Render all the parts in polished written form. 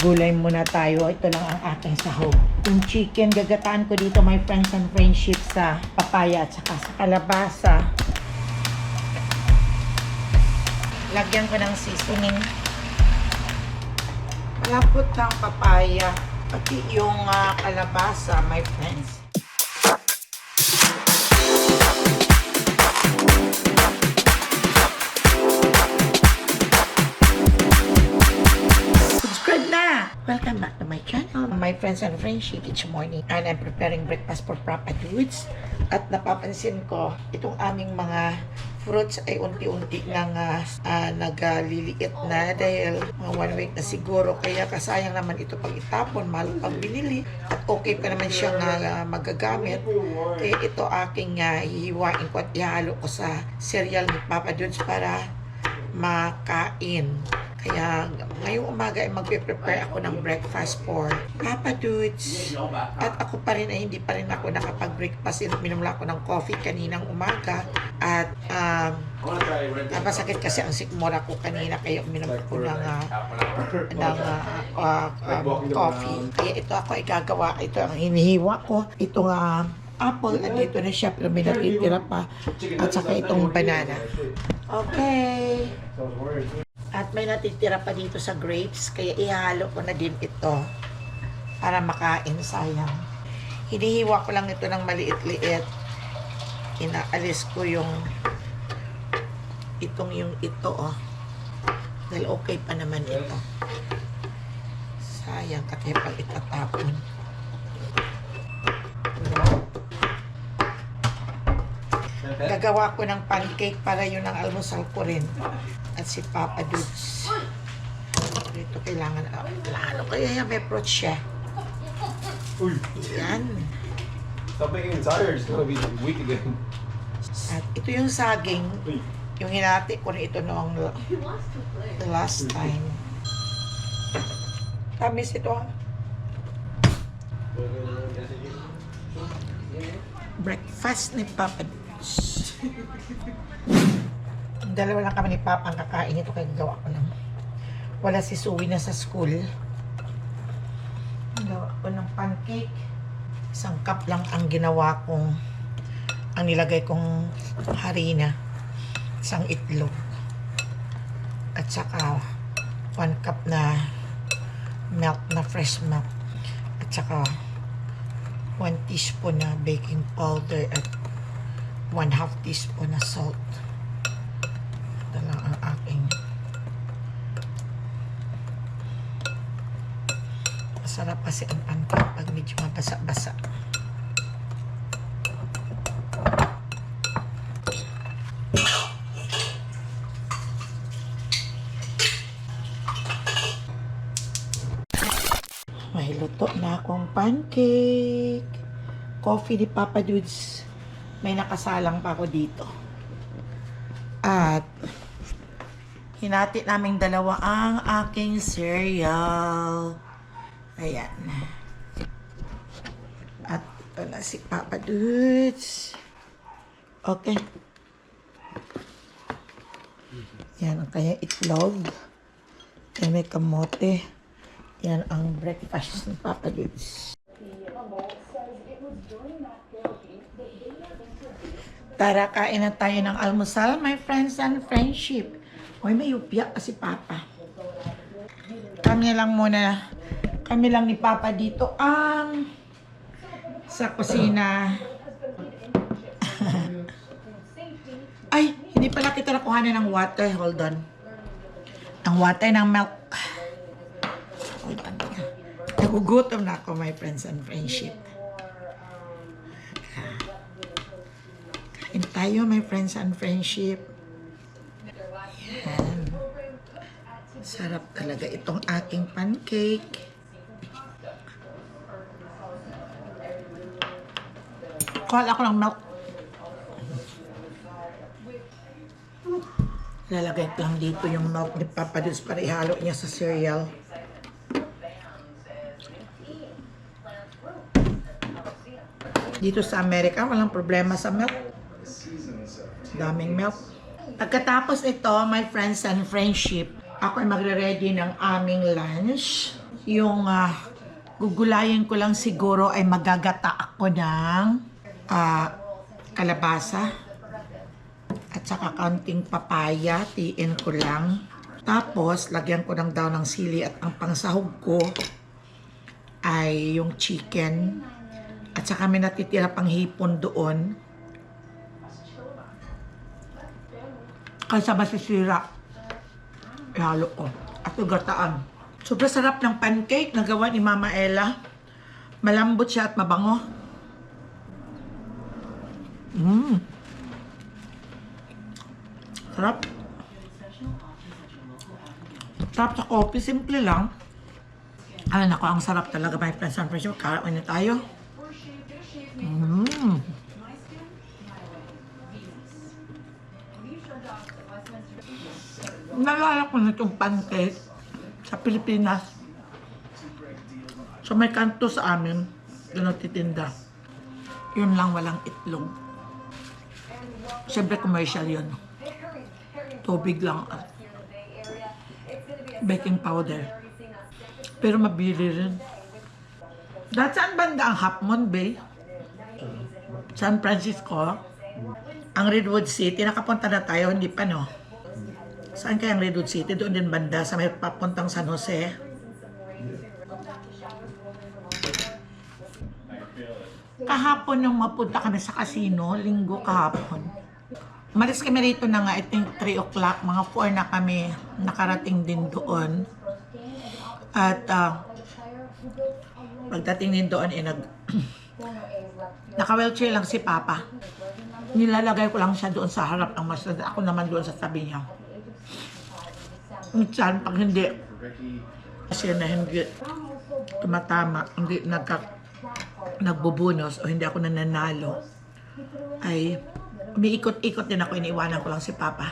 Gulay muna tayo. Ito lang ang ating sahog. Yung chicken, gagataan ko dito, my friends and friendship, sa papaya at saka sa kalabasa. Lagyan ko ng seasoning. Lapot ng papaya, pati yung kalabasa, my friends. Welcome back to my channel, my friends and friendship. Each morning and I'm preparing breakfast for Papa Dudes. At napapansin ko, itong aming mga fruits ay unti-unti nang nagliliit na dahil mga 1 week na siguro. Kaya kasayang naman ito pag itapon, mahal pag binili. At okay pa naman siyang magagamit. Kaya ito aking hihiwain ko at ihalo ko sa cereal ni Papa Dudes para makain. Kaya ngayong umaga ay magpe-prepare ako ng breakfast for Papa Dudes. At ako pa rin ay hindi pa rin ako nakapag-breakfast. Minom lang ako ng coffee kaninang umaga. At napasakit kasi ang sikmura ko kanina kaya uminom ako ng coffee. Kaya ito ako ay gagawa. Ito ang hinihiwa ko. Ito nga apple, andito na siya pero may natitira pa. At saka itong banana. Okay. At may natitira pa dito sa grapes, kaya ihalo ko na din ito para makain, sayang. Hinihiwa ko lang ito ng maliit-liit. Inaalis ko yung ito, dahil okay pa naman ito. Sayang, kasi pag itatapon. Gagawa ko ng pancake para yun ang almusal ko rin. At si Papa Dudes. Ito kailangan, ano kaya yan, may fruit siya. Yan. Stop making it tired, it's gonna be weak again. At ito yung saging, yung hinati ko na ito noong the last time. Tamis ito. Breakfast ni Papa Dudes. Dalawa lang kami ni Papa ang kakain ito kaya gawa ko ng wala si Suwi na sa school. Gawa ko ng pancake. 1 cup lang ang ginawa kong ang nilagay kong harina, 1 itlog at saka 1 cup na milk na fresh milk at saka 1 teaspoon na baking powder at 1/2 teaspoon na salt. Ito lang ang aking masarap kasi ang pancake pag medyo mabasa-basa. May luto na akong pancake. Coffee ni Papa Dudes. May nakasalang pa ako dito. At hinati naming dalawa ang aking cereal. Ayan. At ito na si Papa Dudes. Okay. Yan ang kanyang itlog. Yan may kamote. Yan ang breakfast ni Papa Dudes. Tara, kain na tayo ng almusal, my friends and friendship. Hoy, may upya kasi Papa. Kami lang ni Papa dito ang sa kusina. Ay, hindi pala kita nakuhanan ng water. Hold on. Ang water ng milk. Hold on. Nagugutom na ako, my friends and friendship. Kain tayo, my friends and friendship. Yan. Sarap talaga itong aking pancake. Kuha ako ng milk. Lalagay ko lang dito yung milk ni Papa Dudes para ihalo niya sa cereal. Dito sa Amerika, walang problema sa milk. Daming milk. Pagkatapos ito, my friends and friendship, ako ay magre-ready ng aming lunch. Yung gugulayin ko lang siguro ay magagata ako ng kalabasa at saka kaunting papaya, tiin ko lang. Tapos, lagyan ko ng daw ng sili at ang pangsahog ko ay yung chicken. At saka may natitira pang hipon doon. Kaysa masisira, ihalo ko. At gataan. Sobrang sarap ng pancake na gawa ni Mama Ella. Malambot siya at mabango. Sarap. Sarap sa coffee. Simple lang. Ay, naku, ang sarap talaga, my friends and friends. Kakain na tayo. Nalala ko na itong pancake sa Pilipinas. So may kanto sa amin, doon nagtitinda. Yun lang, walang itlog. Siyempre commercial yun. Tubig lang at baking powder. Pero mabili rin. Dahil saan banda ang Half Moon Bay? San Francisco? Ang Redwood City, nakapunta na tayo, hindi pa no? Saan kaya ang Redwood City? Doon din banda sa may papuntang San Jose. Kahapon nung mapunta kami sa casino, linggo kahapon. Umalis kami rito na nga, I think 3 o'clock, mga 4 na kami nakarating din doon. At pagdating din doon, naka-wheelchair lang si Papa. Nilalagay ko lang siya doon sa harap ng machine. Ako naman doon sa tabi niya. Minsan, pag hindi, kasi na hindi tumatama, hindi nagbubunos o hindi ako nananalo, ay umiikot-ikot din ako, iniiwanan ko lang si Papa.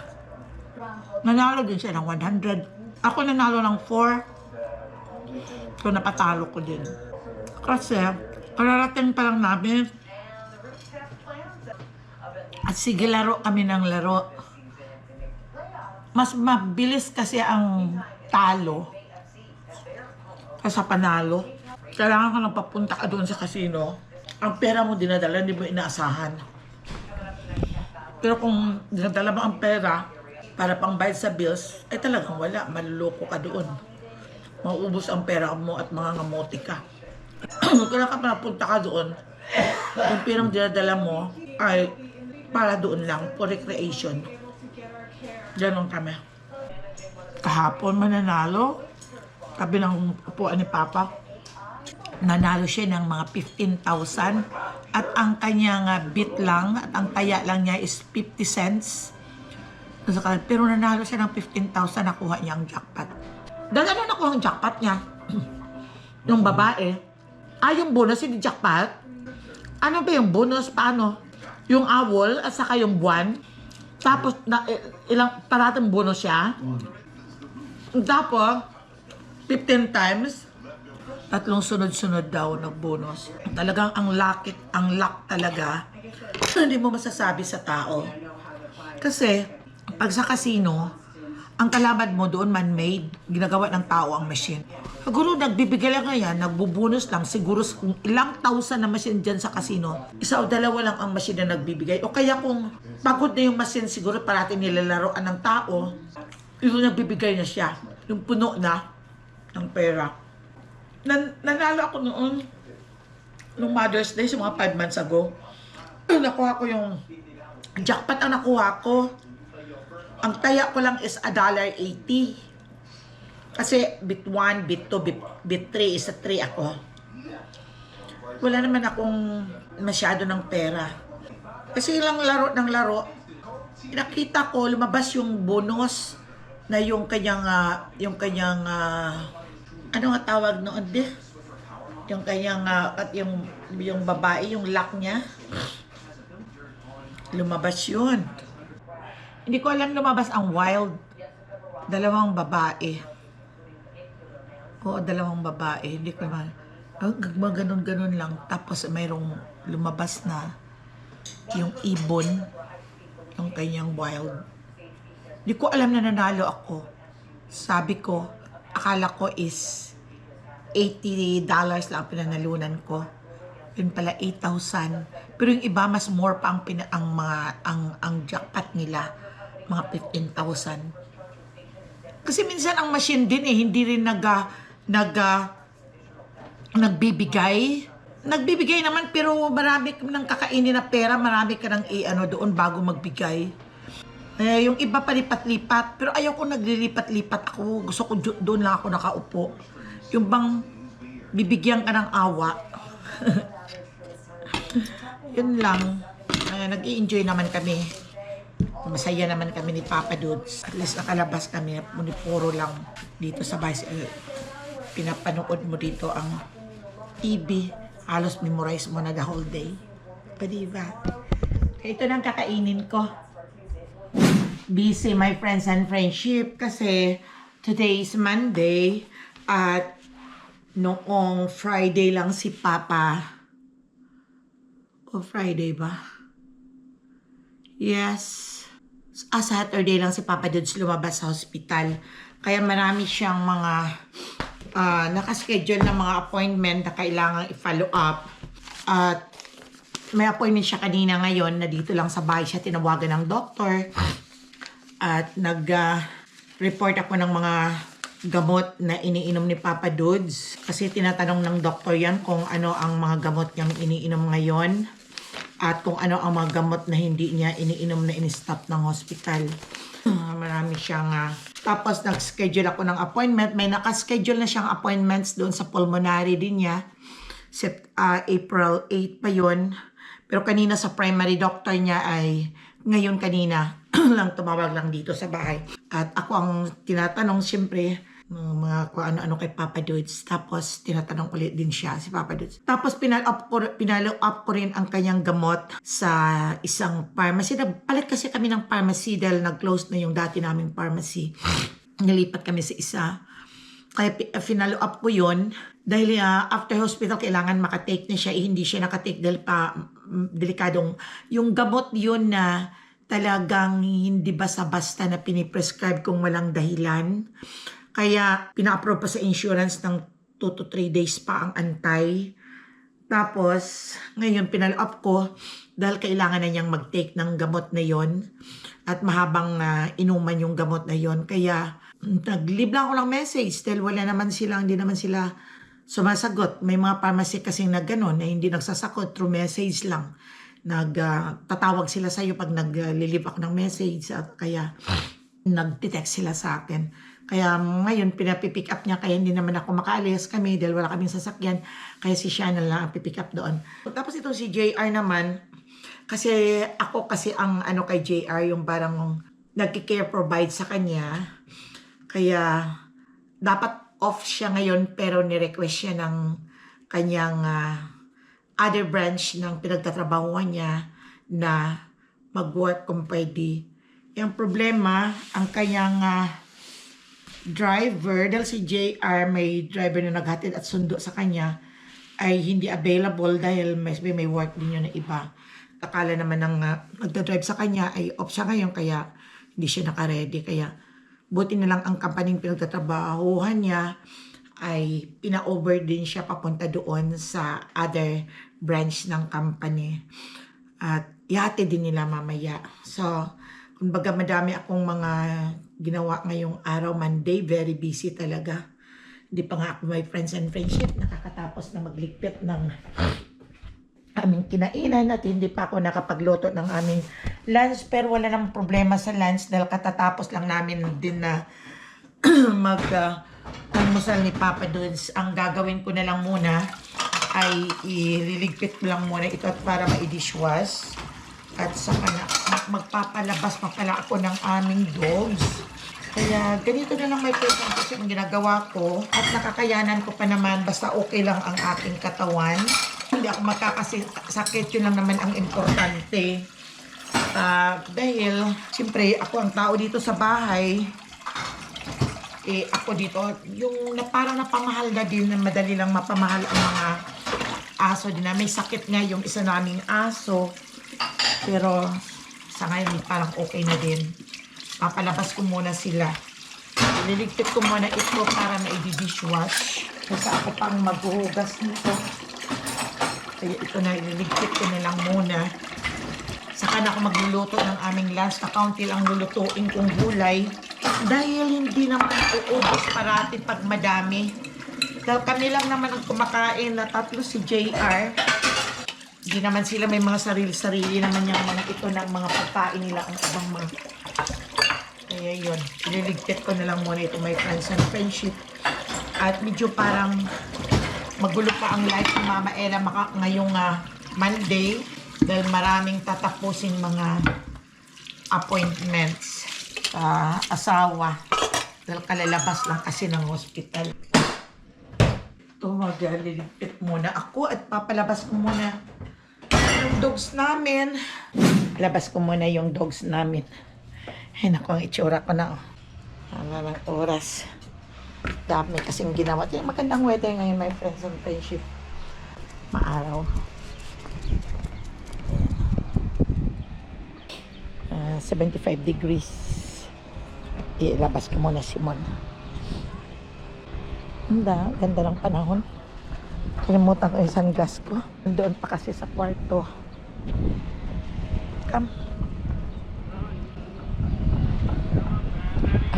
Nanalo din siya ng 100. Ako nanalo ng 4. So napatalo ko din. Kasi, kararating pa lang namin. At sige, laro kami ng laro. Mas mabilis kasi ang talo kaysa panalo. Kailangan ka nang papunta ka doon sa casino. Ang pera mo dinadala, hindi mo inaasahan. Pero kung dinadala mo ang pera para pang bayad sa bills, ay talagang wala. Maluloko ka doon. Mauubos ang pera mo at mga ngamote ka. Kailangan ka papunta ka doon. Yung perang dinadala mo ay para doon lang, for recreation. Ganon kami. Kahapon mananalo, tabi ng upuan ni Papa, nanalo siya ng mga 15,000 at ang kanyang bit lang at ang taya lang niya is 50 cents. Pero nanalo siya ng 15,000, nakuha niya ang jackpot. Dahil ano nakuha ang jackpot niya? Yung babae. Yung bonus, hindi jackpot. Ano ba yung bonus? Paano? Yung owl at saka yung buwan. Tapos, ilang paratang bonus siya. Tapos, 15 times, 3 sunod-sunod daw na bonus. Talagang ang luck talaga, hindi mo masasabi sa tao. Kasi, pag sa casino, ang kalaban mo doon man-made, ginagawa ng tao ang machine. Siguro nagbibigay lang yan, nagbubonus lang, siguro ilang thousand na machine dyan sa casino, 1 o 2 lang ang machine na nagbibigay. O kaya kung pagod na yung machine, siguro parati nilalaroan ng tao, yung nagbibigay na siya, yung puno na ng pera. Nanalo ako noon, nung Mother's Day, mga 5 months ago. Nakuha ko yung jackpot ang nakuha ko. Ang taya ko lang is $1.80. Kasi bit 1, bit 2, bit 3 is 3 ako. Wala naman akong masyado ng pera. Kasi ilang laro ng laro, nakita ko lumabas yung bonus na yung kanyang ano nga tawag noon di? Yung kanyang at yung babae, yung luck niya. Lumabas yun. Hindi ko alam lumabas ang wild. 2 babae. Oo, 2 babae. Hindi ko naman. Ganun-ganun lang. Tapos mayroong lumabas na yung ibon. Yung kanyang wild. Hindi ko alam na nanalo ako. Sabi ko, akala ko is $80 lang ang pinanalunan ko. Yun pala 8,000. Pero yung iba mas more pa ang jackpot nila, mga 15,000. Kasi minsan ang machine din hindi rin nagbibigay. Nagbibigay naman pero marami ka nang kakainin na pera, marami ka nang doon bago magbigay. Yung iba palipat-lipat, pero ayaw ko naglilipat-lipat ako. Gusto ko doon lang ako nakaupo. Yung bang bibigyan ka ng awa. Yun lang. Nag-i-enjoy naman kami. Masaya naman kami ni Papa Dudes. At least nakalabas kami. Puro lang dito sa bahay. Pinapanood mo dito ang TV. Halos memorize mo na the whole day. Pa diba? Ito nang kakainin ko. Busy my friends and friendship kasi today is Monday at noong Friday lang si Papa. O Friday ba? Yes. Saturday lang si Papa Dudes lumabas sa hospital. Kaya marami siyang mga nakaschedule na mga appointment na kailangan i-follow up. At may appointment siya kanina ngayon na dito lang sa bahay siya tinawagan ng doktor. At nag-report ako ng mga gamot na iniinom ni Papa Dudes. Kasi tinatanong ng doktor yan kung ano ang mga gamot niyang iniinom ngayon. At kung ano ang mga gamot na hindi niya iniinom na in-stop ng hospital. Marami siyang... Tapos nag-schedule ako ng appointment. May nakaschedule na siyang appointments doon sa pulmonary din niya. April 8 pa yun. Pero kanina sa primary doctor niya ay ngayon kanina lang tumawag lang dito sa bahay. At ako ang tinatanong siyempre mga kung ano-ano kay Papa Dudes. Tapos tinatanong ulit din siya si Papa Dudes. Tapos pinalo up ko rin ang kanyang gamot sa isang pharmacy. Nagpalit kasi kami ng pharmacy dahil nag-close na yung dati naming pharmacy. Nilipat kami sa isa. Kaya finalo up ko yun. Dahil after hospital, kailangan makatake na siya. Hindi siya nakatake dahil pa delikadong. Yung gamot yun na talagang hindi basta-basta na piniprescribe kung walang dahilan. Kaya pina-approve pa sa insurance ng 2 to 3 days pa ang antay. Tapos, ngayon pinalo up ko dahil kailangan na niyang mag-take ng gamot na yon at mahabang inuman yung gamot na yon. Kaya nag-leave lang ako ng message dahil hindi naman sila sumasagot. May mga pharmacy kasing na gano'n na hindi nagsasagot through message lang. Tatawag sila sa'yo pag nag-leave ako ng message at kaya nag-text sila sa akin. Kaya ngayon pinapipick up niya kaya hindi naman ako makaalis kami dahil wala kaming sasakyan. Kaya si Shana lang ang pipick up doon. Tapos itong si JR naman, kasi ako kasi ang kay JR yung parang nagki-care provide sa kanya. Kaya dapat off siya ngayon pero ni-request siya ng kanyang other branch ng pinagtatrabahuan niya na mag-work kung pwede. Yung problema, ang kanyang driver, dahil si JR may driver na naghatid at sundo sa kanya, ay hindi available dahil may work din yun na iba. Akala naman ng nagdadrive sa kanya ay off siya ngayon kaya hindi siya nakaredy. Kaya buti na lang ang kampaning pinagtatrabahuhan niya ay pina-over din siya papunta doon sa other branch ng company. At ihati din nila mamaya. So, kumbaga madami akong mga ginawa ngayong araw, Monday, very busy talaga. Hindi pa nga ako may friends and friendship, nakakatapos na magligpit ng aming kinainan at hindi pa ako nakapagluto ng aming lunch. Pero wala namang problema sa lunch dahil katatapos lang namin din na almusal ni Papa Dudes. Ang gagawin ko na lang muna ay ililigpit ko lang muna ito at para ma-dishwash. At saka na magpapalabas pa pala ako ng aming dogs. Kaya ganito na lang may present kasi ang ginagawa ko. At nakakayanan ko pa naman basta okay lang ang aking katawan. Hindi ako magkakasakit, yun lang naman ang importante. Dahil siyempre ako ang tao dito sa bahay. Ako dito, yung parang napamahal na din, madali lang mapamahal ang mga aso din na. May sakit nga yung isa naming aso. Pero sa ngayon parang okay na din. Papalabas ko muna sila. Liligpit ko muna ito para ma-dishwash. Kasi ako pang maghuhugas nito. Kaya ito na, ililigpit ko na lang muna. Saka na ako magluluto ng aming lunch na kaunti lang lulutuin kong gulay. Dahil hindi naman uubos parati pag madami. Dahil kami lang naman ang kumakain na tatlo si JR. Hindi naman sila may mga sarili-sarili naman yung mga ito ng mga pagkain nila ang ibang mga. Kaya yun, ililigpit ko na lang muna ito my friends and friendship. At medyo parang magulo pa ang life ni Mama Ella ngayong Monday. Dahil maraming tatapusin mga appointments sa asawa. Dahil kalalabas lang kasi ng hospital. Ito, magliligpit muna ako at papalabas ko muna yung dogs namin. Labas ko muna yung dogs namin. Ay naku, ang itsura ko na. Ano ng oras. Dami kasing ginawa. Magandang weather ngayon my friends and friendship. Maaraw. 75 degrees. Ilabas ko muna si Mon. Ganda ng panahon. Kalimutan ko yung sunglass ko. Doon pa kasi sa kwarto. Come.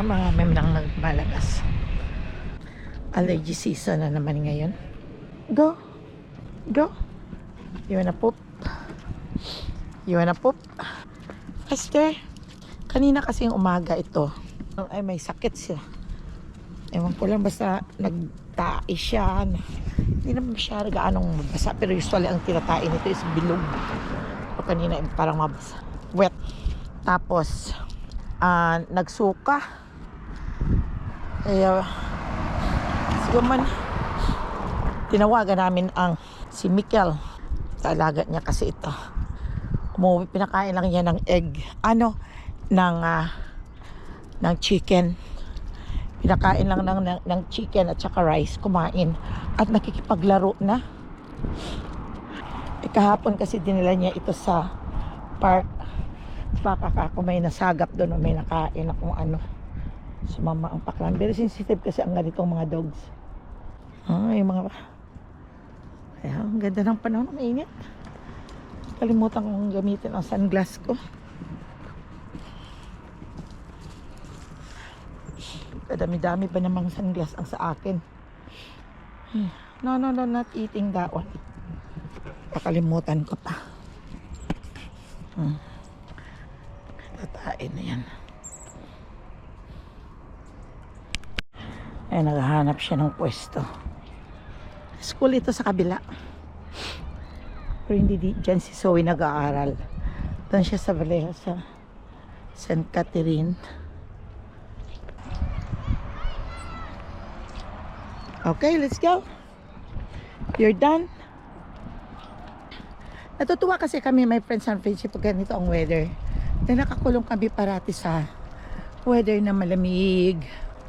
Marami nang nagmalabas. Allergy season na naman ngayon. Go. Go. You wanna poop? You wanna poop? Esther, kanina kasi yung umaga ito. Ay, may sakit siya. Ewan ko lang, basta nagtae siya. Hindi naman siya gaanong mabasa. Pero usually ang tinatain nito is bilog. O kanina parang mabasa. Wet. Tapos, nagsuka. Kaya, siguro man, tinawagan namin si Mikel. Alaga niya kasi ito. Pinakain lang niya ng egg. Ng chicken. Pinakain lang ng chicken at saka rice. Kumain. At nakikipaglaro na. Kahapon kasi dinala niya ito sa park. Baka ako may nasagap doon o may nakain na kung ano. Sumama ang paklan. Very sensitive kasi ang ganitong mga dogs. Yung mga... Kaya, ang ganda ng panahon. Mainit. Kalimutan kong gamitin ang sunglass ko. Kadami-dami ba namang sunglass ang sa akin? No, not eating that one. Pakalimutan ko pa. Tatain na yan. Ay, naghahanap siya ng pwesto. School ito sa kabila. Pero hindi dyan si Zoe nag-aaral. Doon siya sa Vallejo sa St. Catherine. Okay, let's go. You're done. Natutuwa kasi kami, my friends and friendship, pag ganito ang weather. Na nakakulong kami parati sa weather na malamig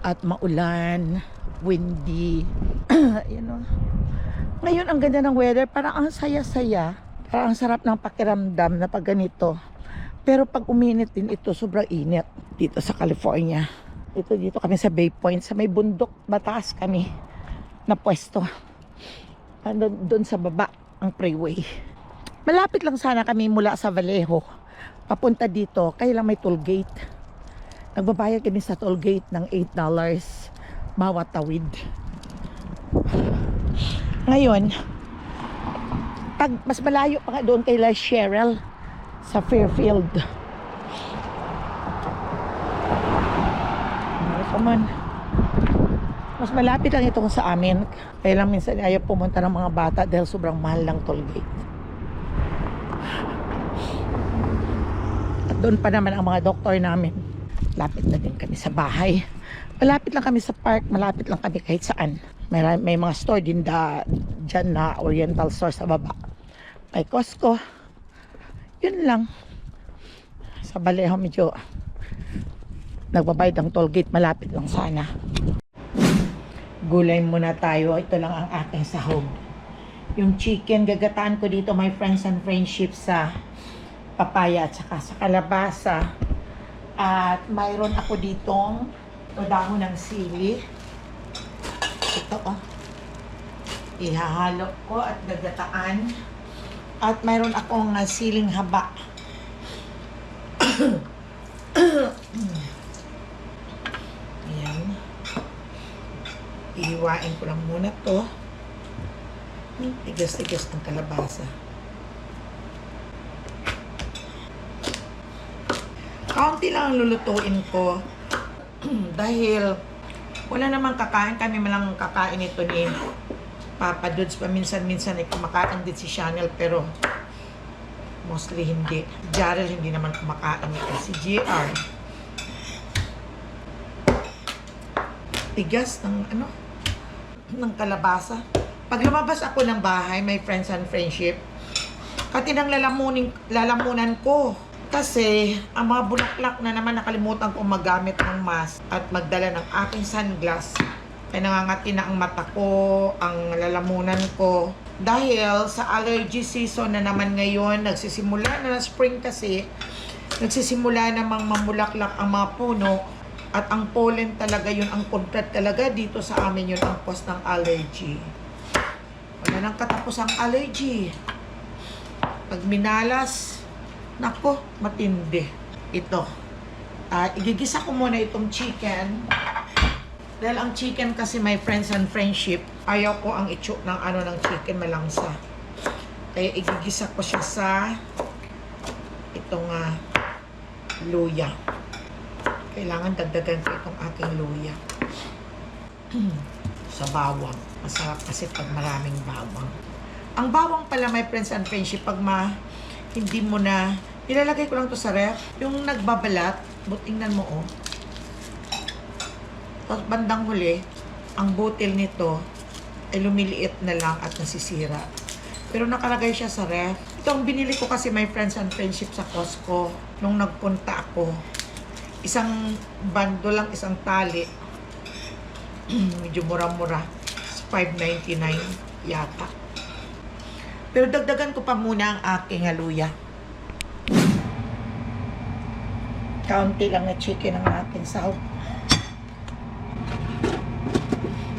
at maulan, windy. You know. Ngayon, ang ganda ng weather, parang ang saya-saya. Parang ang sarap ng pakiramdam na pag ganito. Pero pag uminit din ito, sobrang init dito sa California. Dito kami sa Bay Point, sa may bundok, mataas kami na pwesto. Doon sa baba, ang freeway. Malapit lang sana kami mula sa Vallejo. Papunta dito, kaya lang may toll gate. Nagbabayad kami sa toll gate ng $8 bawat tawid. Ngayon, mas malayo pa nga doon kay La Cheryl sa Fairfield. Come on. Mas malapit lang ito sa amin. Kaya lang minsan ayaw pumunta ng mga bata dahil sobrang mahal ng toll gate. At doon pa naman ang mga doktor namin. Lapit na din kami sa bahay. Malapit lang kami sa park. Malapit lang kami kahit saan. May mga store din dyan na Oriental store sa baba. May Costco. Yun lang. Sa Vallejo medyo nagbabayad ang toll gate. Malapit lang sana. Gulay muna tayo. Ito lang ang aking sahog. Yung chicken, gagataan ko dito my friends and friendship sa papaya at saka sa kalabasa. At mayroon ako ditong dahon ng sili. Ito Ihahalo ko at gagataan. At mayroon akong siling haba. Ayan. Ihiwain ko lang muna to. Tigas-tigas ng kalabasa. Kaunti lang ang lulutuin ko. Dahil wala namang kakain. Kami malang kakain ito ni Papa Dudes. Paminsan-minsan ay kumakain din si Chanel, pero mostly hindi. Jarrell hindi naman kumakain ito. Si GR. Tigas ng ng kalabasa. Pag lumabas ako ng bahay, my friends and friendship, katinang lalamunan ko. Kasi ang mga bulaklak na naman nakalimutan ko magamit ng mask at magdala ng aking sunglass. Ay nangangati na ang mata ko, ang lalamunan ko. Dahil sa allergy season na naman ngayon, nagsisimula na spring kasi, nagsisimula namang mamulaklak ang mga puno. At ang pollen talaga yun, ang content talaga dito sa amin yun ang cause ng allergy. Wala nang katapos ang allergy. Pag minalas, nako, matindi. Ito. Igigisa ko muna itong chicken. Dahil ang chicken kasi, my friends and friendship, ayaw ko ang itso ng ng chicken malangsa. Kaya igigisa ko siya sa itong luya. Kailangan dagdagan ko itong aking luya. Sa bawang. Masarap kasi pag maraming bawang. Ang bawang pala, my friends and friendship, pag hindi mo na, nilalagay ko lang to sa ref. Yung nagbabalat, tingnan mo oh. Tapos bandang huli, ang butil nito ay lumiliit na lang at nasisira. Pero nakalagay siya sa ref. Ito ang binili ko kasi, my friends and friendship, sa Costco nung nagpunta ako. Isang bando lang, isang tali. Medyo mura-mura. $5.99 yata. Pero dagdagan ko pa muna ang aking luya. Kaunti lang na chicken ang aking sahog.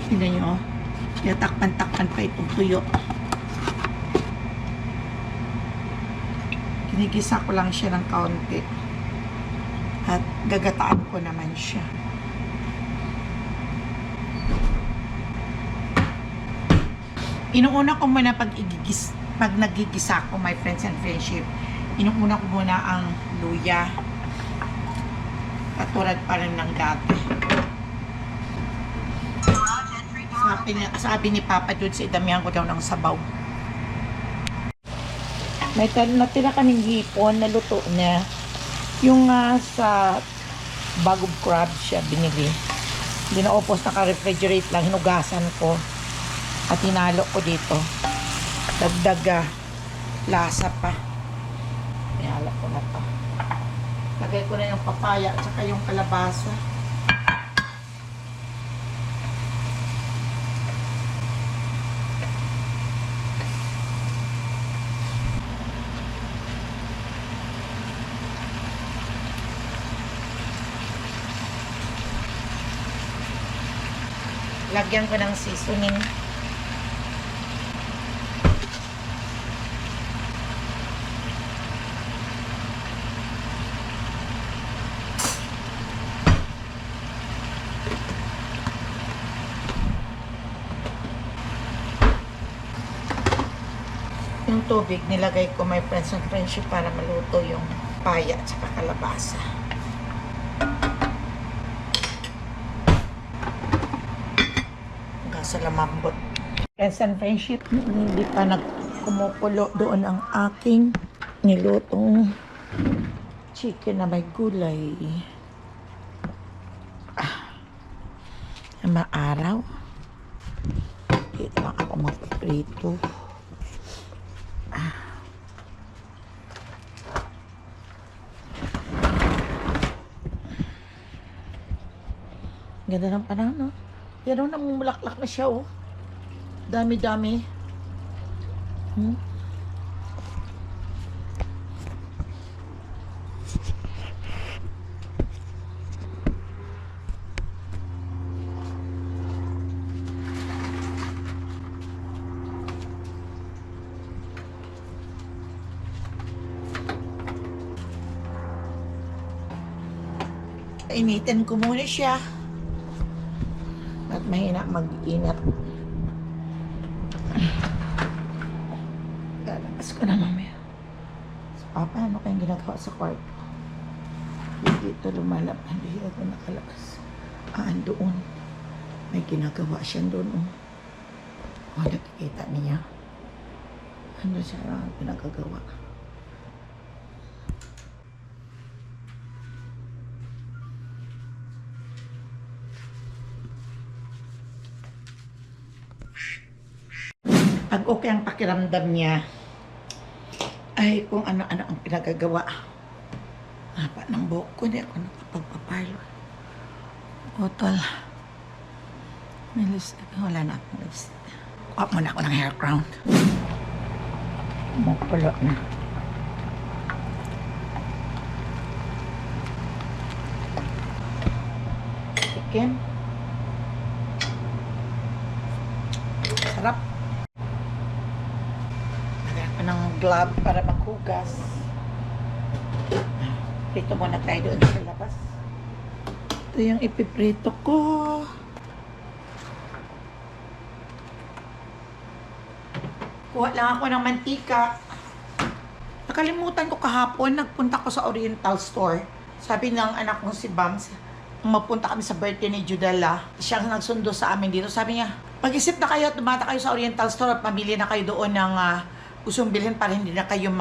Tingnan nyo, takpan-takpan pa itong tuyo. Kinigisa ko lang siya ng kaunti. At gagataan ko naman siya. Inuuna ko muna pag nagigisa ko, my friends and friendship, inuuna ko muna ang luya. Katulad pa rin ng dati. Sabi ni Papa Dudes, idamihan ko daw ng sabaw. May natira kaming hipon na luto niya. Yung sa bag of crab siya binili. Hindi na upos, naka-refrigerate lang. Hinugasan ko. At hinalo ko dito. Dagdaga. Lasa pa. Hinalo ko na pa. Lagay ko na yung papaya at saka yung kalabasa. Lagyan ko ng seasoning. Yung tubig nilagay ko, my friends and friendship, para maluto yung paya at saka kalabasa. Hanggang sa lamambot. Friends and friendship, hindi pa nagkumukulo doon ang aking nilutong chicken na may gulay. Maaraw. Dito lang ako magprito. Ganda ng panahon, no? Yan o, namumulaklak na siya, oh. Dami-dami. Painitin ko muna siya. At mahina mag-inat. Lalabas ko na mamaya. So, Papa, ano kayong ginagawa sa kwarto? Dito lumalap. Hindi ako nakalabas. Doon. May ginagawa siya doon. Nakikita niya. Ano siya pinagagawa? Pag okay ang pakiramdam niya, ay kung ano-ano ang pinagagawa. Haba ng buhok ko, hindi ako nakapagpapalo. Utol. May lipstick. Wala na akong lipstick. Kuha muna ako ng hair crown. Mapulo na. Chicken. Sarap. Lagyan ko ng glove para maghugas. Prito muna tayo doon sa labas. Ito yung ipiprito ko. Kuha lang ako ng mantika. Nakalimutan ko kahapon, nagpunta ko sa Oriental Store. Sabi ng anak kong si Bams, mapunta kami sa birthday ni Judella. Siya ang nagsundo sa amin dito. Sabi niya, mag-isip na kayo at tumata kayo sa Oriental Store at pamili na kayo doon ng gustong bilhin para hindi na kayo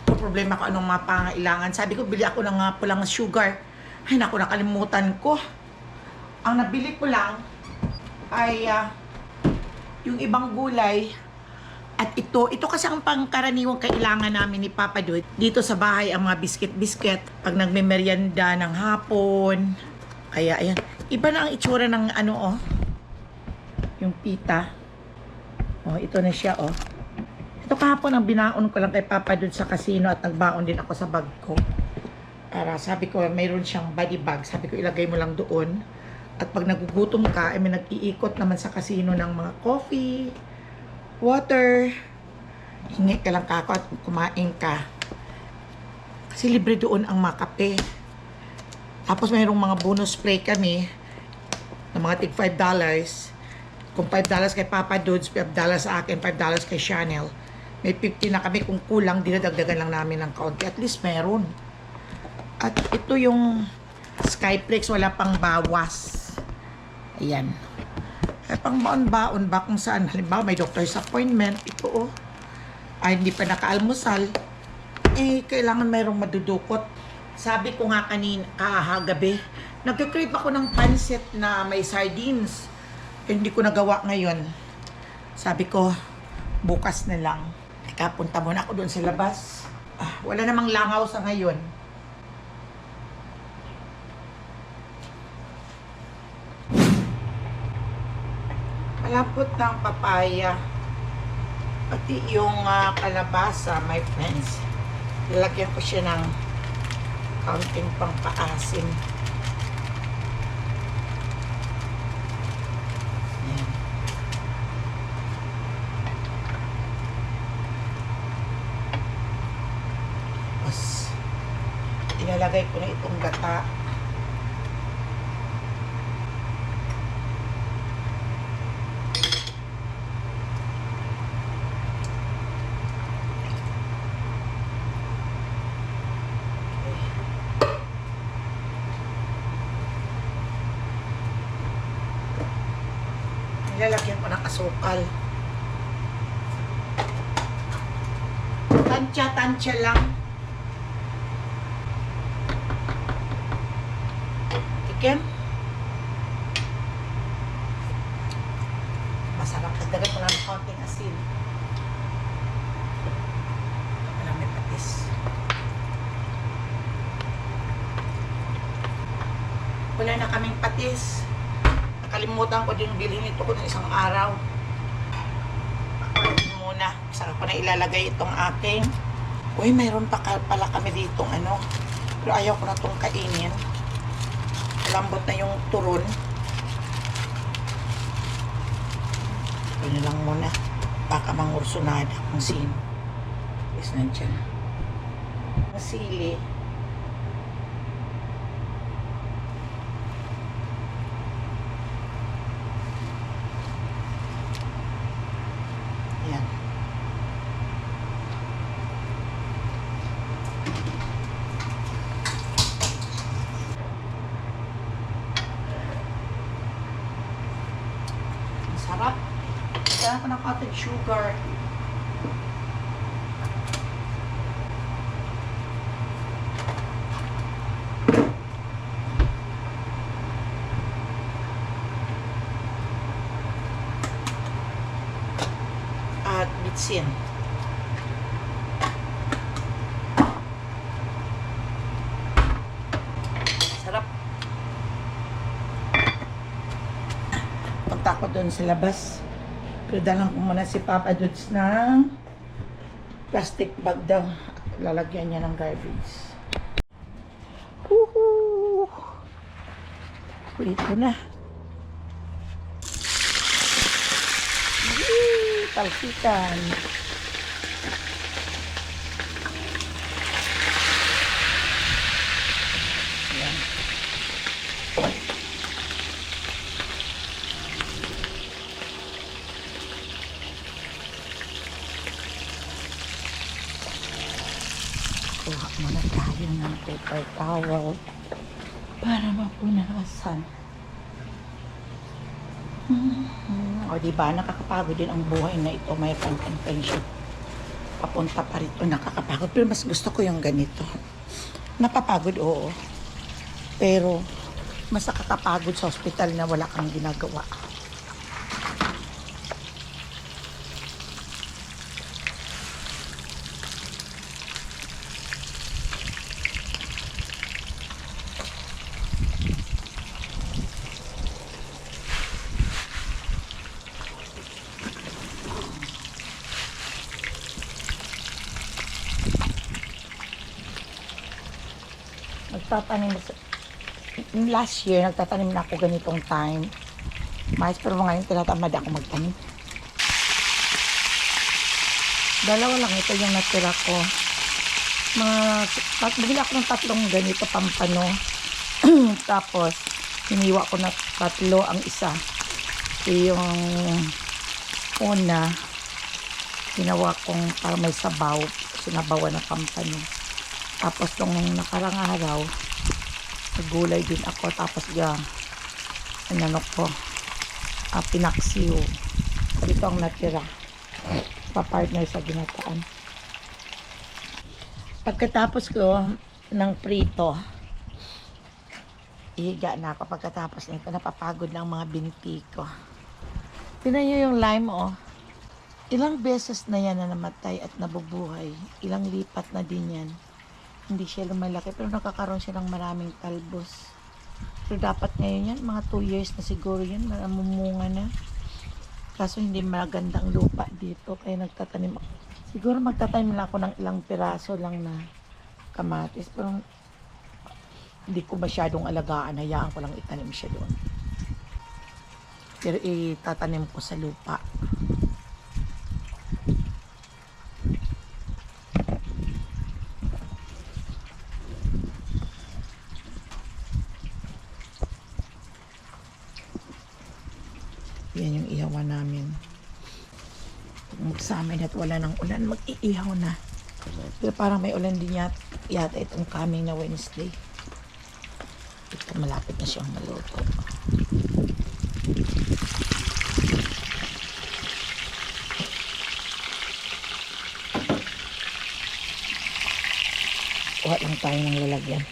problema ko anong mga pangailangan. Sabi ko, bili ako ng pulang sugar. Ay naku, nakalimutan ko. Ang nabili ko lang ay yung ibang gulay. At ito kasi ang pangkaraniwang kailangan namin ni Papa Dud. Dito sa bahay ang mga biscuit pag nagmemeryenda ng hapon. Kaya ayan, iba na ang itsura ng yung pita. Ito na siya Ito kahapon ang binaon ko lang kay Papa Dud sa casino at nagbaon din ako sa bag ko. Para sabi ko, mayroon siyang body bag. Sabi ko, ilagay mo lang doon. At pag nagugutom ka, may nag-iikot naman sa casino ng mga coffee, water. Hingi ka lang kako at kumain ka. Kasi libre doon ang mga kape. Tapos mayroong mga bonus spray kami ng mga tig $5. Kung $5 kay Papa Dudes, $5 sa akin, $5 kay Chanel. May 50 na kami. Kung kulang, dinadagdagan lang namin ng kaunti. At least meron. At ito yung Skyplex, wala pang bawas. Ayan. Pang baon-baon ba kung saan. Halimbawa, may doctor's appointment. Ito ay hindi pa nakaalmusal. Kailangan mayroong madudukot. Sabi ko nga kanina, gabi, nagkikrave ako ng pancit na may sardines. Hindi ko nagawa ngayon. Sabi ko, bukas na lang. Teka, punta muna ako doon sa labas. Wala namang langaw sa ngayon. Malapot ng papaya. Pati yung kalabasa, my friends. Lalagyan ko siya ng kaunting pang-paasim. Ayan. Tapos, ilalagay ko na itong gata. Lalagyan ko ng asukal. Tansya-tansya lang. Tikim. Masarap. Dagdagan ko lang ng konting asin. Wala may patis. Wala na kaming patis. Nakalimutan ko din bilhin ito ko ng isang araw. Ako muna. Saka ko na ilalagay itong aking. Uy, mayroon pa pala kami ditong Pero ayaw ko na itong kainin. Lambot na yung turon. Ito na lang muna. Baka mangursunada kung sino. Is nandiyan. Masili. Yan. Ang sarap. Kaya ko ng cottage sugar. At bitsin. Sarap. Punta ko doon sa labas. Pero dalang ko muna si Papa Dudes ng plastic bag daw. Lalagyan niya ng garbage. Woohoo! Prito na. Yee! Talsikan. Ayan. Kuha muna tayo ng paper towel para mapunasan. O diba, nakakapagod din ang buhay na ito, may pension. Papunta pa rito, nakakapagod. Pero mas gusto ko yung ganito. Napapagod, oo. Pero, mas nakakapagod sa hospital na wala kang ginagawa. Nagtatanim last year nagtatanim na ako ganitong time mais, pero ngayon tinatamad ako magtanim. Dalawa lang ito yung natira ko. Bumili ako ng 3 ganito pampano. Tapos hiniwa ko na 3 ang isa. Yung una ginawa kong para may sabaw, sinabawan ng pampano. Tapos nung nakarang araw, nagulay din ako. Tapos pinaksiw. Dito ang natira. Pa-partner sa ginataan. Pagkatapos ko ng prito, ihiga na ako. Pagkatapos nito, napapagod lang mga binti ko. Tingnan nyo yung lime, oh. Ilang beses na yan na namatay at nabubuhay. Ilang lipat na din yan. Hindi siya lumalaki, pero nakakaroon siya ng maraming talbos. Pero dapat ngayon yan, mga 2 years na siguro yan, namumunga na. Kaso hindi magandang lupa dito, kaya nagtatanim ako. Siguro magtatanim lang ako ng ilang piraso lang na kamatis, pero hindi ko masyadong alagaan, hayaan ko lang itanim siya doon. Pero itatanim ko sa lupa. Yan yung ihawan namin. Sa amin at wala ng ulan, mag-iihaw na. Pero parang may ulan din yata itong coming na Wednesday. Ito, malapit na siyang maluto. Kuha lang tayo ng lalagyan.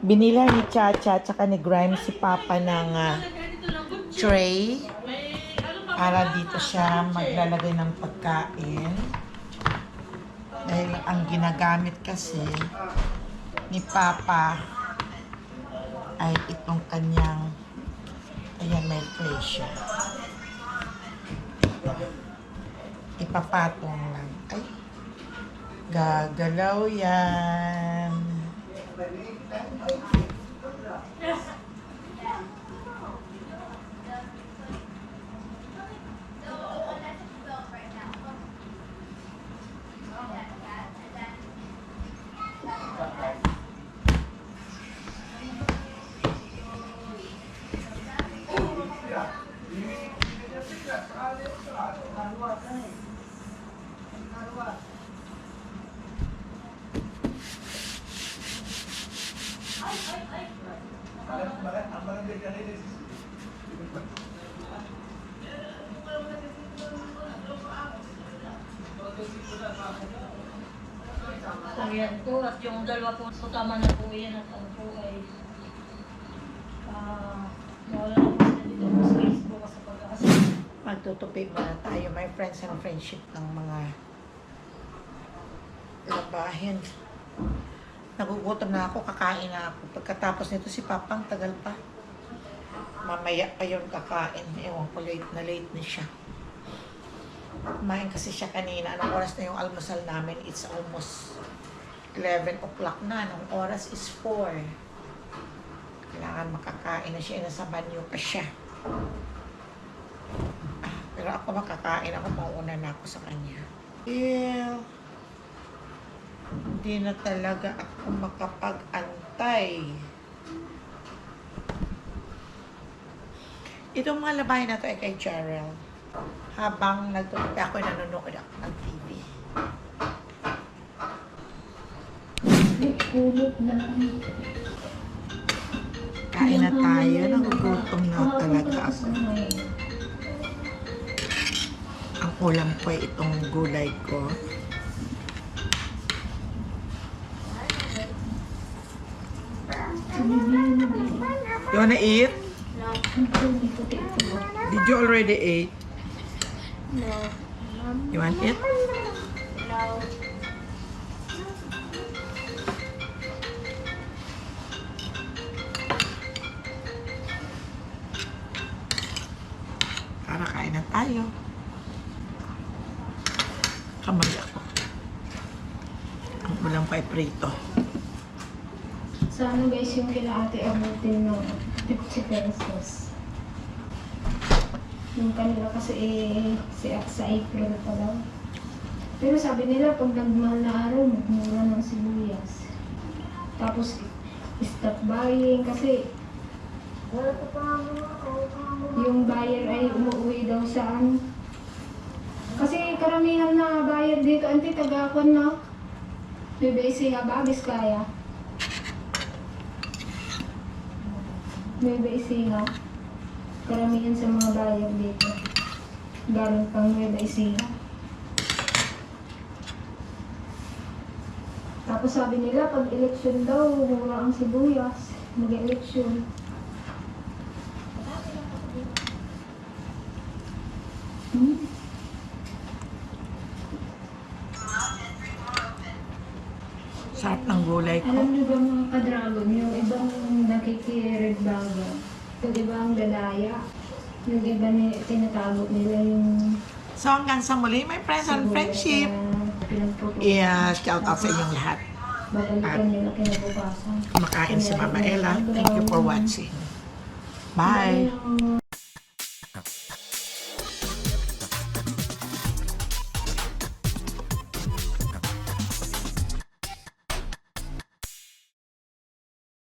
Binila ni Chacha at ni Grimes si Papa ng tray para dito siya maglalagay ng pagkain. Dahil ang ginagamit kasi ni Papa ay itong kanyang, ayan, may tray siya. Ipapatong lang. Ay, gagalaw yan. Ayan po, at yung dalawa po, so tama na po yan at ano po ay wala na po sila dito sa Facebook sa pag-asa. Magtutupi muna tayo, my friends and friendship ng mga labahin. Nagugutom na ako, kakain na ako. Pagkatapos nito si Papang, tagal pa. Mamaya pa yun kakain. Ewan ko, late na siya. Kumain kasi siya kanina. Anong oras na yung almusal namin? It's almost 11 o'clock na. Anong oras is 4. Kailangan makakain na siya. Nasa banyo pa siya. Pero ako makakain. Ako mauna na ako sa kanya. Hindi na talaga ako makapag-antay. Itong mga labahin na to ay kay Jarrell. Habang nagtutupi ako, nanonood ako ng TV. Kain na tayo. Nagugutom na talaga ako. Ang ulam ko ay itong gulay ko. You wanna eat? Did you already eat? No. You want it? No. Tara, kain na tayo. Kamali ako. Ang ulam ko ay prito. So ano guys yung kila ate abutin ng 50 pesos. Yung kanila kasi sa April pa daw. Pero sabi nila pag nagmahal na araw, magmura ng sibuyas. Tapos stop buying kasi yung buyer ay umuwi daw saan. Kasi karamihan na buyer dito, anti tagakon na. BBC ba? Biskaya. Nueva Ecija. Karamihan sa mga buyer dito. Galing pang Nueva Ecija. Tapos sabi nila, pag election daw, mura ang sibuyas. Mag-election. Sarap ng gulay ko. Alam niyo ba mga ka-dragon, yung ibang nakikired baga, yung ibang gadaya, yung iba tinatago nila yung So hanggang sa muli, my friends and friendship. pinagputukan. Shout out sa inyong lahat. Babalikan nila kinabukasan. Kumakain si Mama Ella. Thank you for watching. Bye! Bye.